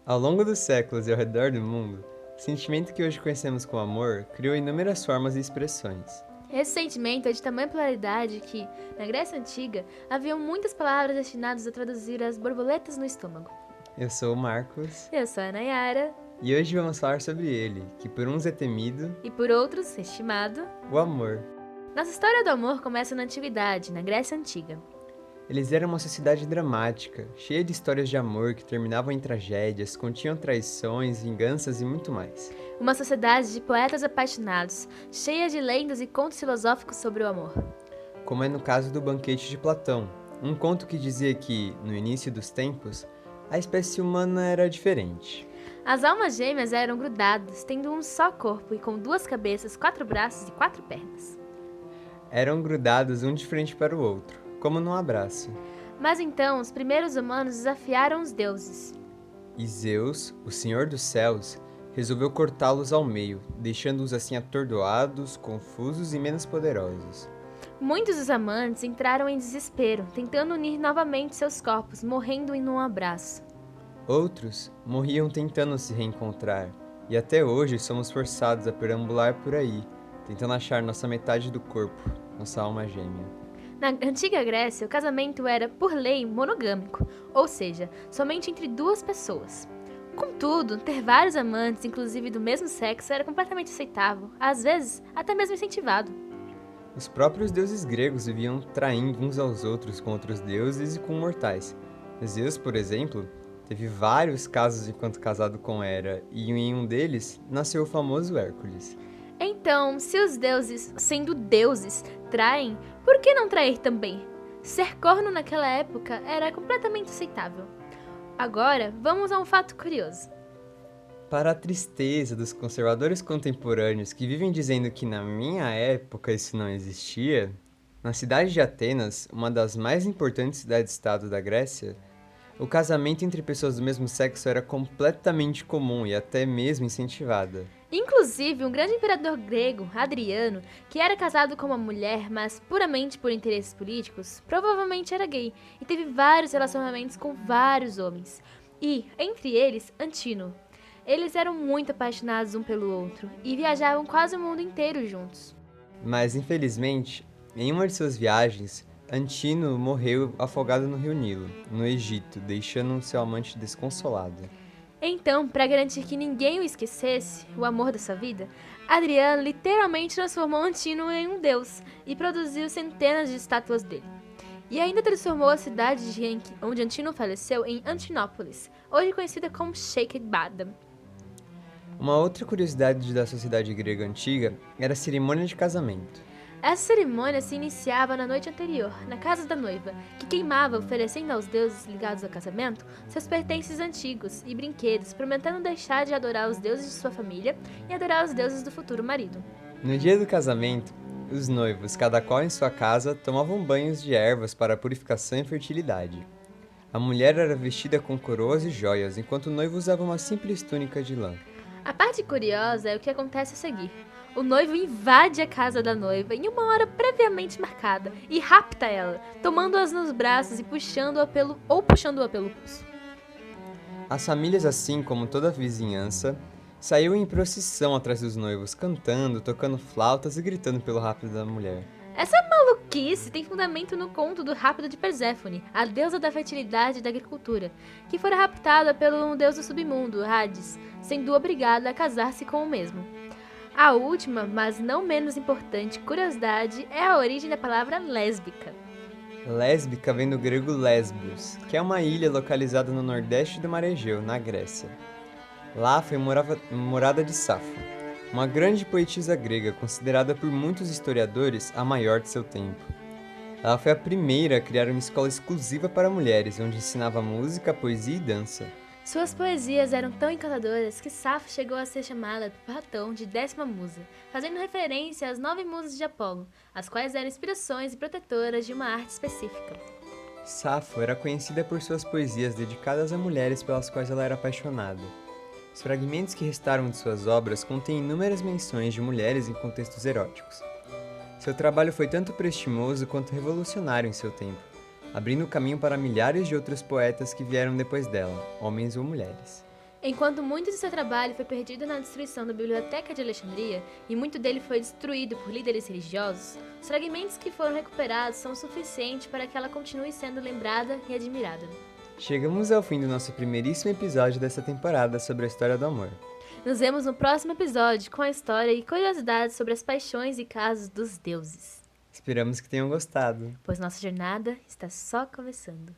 Ao longo dos séculos e ao redor do mundo, o sentimento que hoje conhecemos como amor criou inúmeras formas e expressões. Esse sentimento é de tamanha pluralidade que, na Grécia Antiga, haviam muitas palavras destinadas a traduzir as borboletas no estômago. Eu sou o Marcos Eu sou a Nayara, e hoje vamos falar sobre ele, que por uns é temido, e por outros, estimado. o amor. Nossa história do amor começa na Antiguidade, na Grécia Antiga. Eles eram uma sociedade dramática, cheia de histórias de amor que terminavam em tragédias, continham traições, vinganças e muito mais. Uma sociedade de poetas apaixonados, cheia de lendas e contos filosóficos sobre o amor. Como é no caso do Banquete de Platão, um conto que dizia que, no início dos tempos, a espécie humana era diferente. As almas gêmeas eram grudadas, tendo um só corpo e com duas cabeças, 4 braços e 4 pernas. Eram grudados um de frente para o outro, como num abraço. Mas então os primeiros humanos desafiaram os deuses. E Zeus, o Senhor dos Céus, resolveu cortá-los ao meio, deixando-os assim atordoados, confusos e menos poderosos. Muitos dos amantes entraram em desespero, tentando unir novamente seus corpos, morrendo em um abraço. Outros morriam tentando se reencontrar, e até hoje somos forçados a perambular por aí, tentando achar nossa metade do corpo, nossa alma gêmea. Na antiga Grécia, o casamento era, por lei, monogâmico, ou seja, somente entre duas pessoas. Contudo, ter vários amantes, inclusive do mesmo sexo, era completamente aceitável, às vezes até mesmo incentivado. Os próprios deuses gregos viviam traindo uns aos outros com outros deuses e com mortais. Zeus, por exemplo, teve vários casos enquanto casado com Hera, e em um deles nasceu o famoso Hércules. Então, se os deuses, sendo deuses, traem, por que não trair também? Ser corno naquela época era completamente aceitável. Agora, vamos a um fato curioso. Para a tristeza dos conservadores contemporâneos que vivem dizendo que na minha época isso não existia, na cidade de Atenas, uma das mais importantes cidades-estado da Grécia, o casamento entre pessoas do mesmo sexo era completamente comum e até mesmo incentivada. Inclusive, um grande imperador grego, Adriano, que era casado com uma mulher, mas puramente por interesses políticos, provavelmente era gay e teve vários relacionamentos com vários homens. E, entre eles, Antino. Eles eram muito apaixonados um pelo outro e viajavam quase o mundo inteiro juntos. Mas, infelizmente, em uma de suas viagens, Antino morreu afogado no rio Nilo, no Egito, deixando seu amante desconsolado. Então, para garantir que ninguém o esquecesse, o amor da sua vida, Adriano literalmente transformou Antino em um deus e produziu centenas de estátuas dele. E ainda transformou a cidade onde Antino faleceu em Antinópolis, hoje conhecida como Sheikh Badam. Uma outra curiosidade da sociedade grega antiga era a cerimônia de casamento. Essa cerimônia se iniciava na noite anterior, na casa da noiva, que queimava, oferecendo aos deuses ligados ao casamento seus pertences antigos e brinquedos, prometendo deixar de adorar os deuses de sua família e adorar os deuses do futuro marido. No dia do casamento, os noivos, cada qual em sua casa, tomavam banhos de ervas para a purificação e fertilidade. A mulher era vestida com coroas e joias, enquanto o noivo usava uma simples túnica de lã. A parte curiosa é o que acontece a seguir. O noivo invade a casa da noiva em uma hora previamente marcada e rapta ela, tomando-as nos braços e puxando-a pelo pulso. As famílias, assim como toda a vizinhança, saíam em procissão atrás dos noivos, cantando, tocando flautas e gritando pelo rapto da mulher. Essa maluquice tem fundamento no conto do rapto de Perséfone, a deusa da fertilidade e da agricultura, que fora raptada pelo deus do submundo, Hades, sendo obrigada a casar-se com o mesmo. A última, mas não menos importante, curiosidade é a origem da palavra lésbica. Lésbica vem do grego Lesbos, que é uma ilha localizada no nordeste do Mar Egeu, na Grécia. Lá foi morada de Safo, uma grande poetisa grega considerada por muitos historiadores a maior de seu tempo. Ela foi a primeira a criar uma escola exclusiva para mulheres, onde ensinava música, poesia e dança. Suas poesias eram tão encantadoras que Safo chegou a ser chamada por Platão de 10ª musa, fazendo referência às 9 musas de Apolo, as quais eram inspirações e protetoras de uma arte específica. Safo era conhecida por suas poesias dedicadas a mulheres pelas quais ela era apaixonada. Os fragmentos que restaram de suas obras contêm inúmeras menções de mulheres em contextos eróticos. Seu trabalho foi tanto prestimoso quanto revolucionário em seu tempo, abrindo caminho para milhares de outros poetas que vieram depois dela, homens ou mulheres. Enquanto muito de seu trabalho foi perdido na destruição da Biblioteca de Alexandria e muito dele foi destruído por líderes religiosos, os fragmentos que foram recuperados são suficientes para que ela continue sendo lembrada e admirada. Chegamos ao fim do nosso primeiríssimo episódio dessa temporada sobre a história do amor. Nos vemos no próximo episódio com a história e curiosidades sobre as paixões e casos dos deuses, Esperamos que tenham gostado. pois nossa jornada está só começando.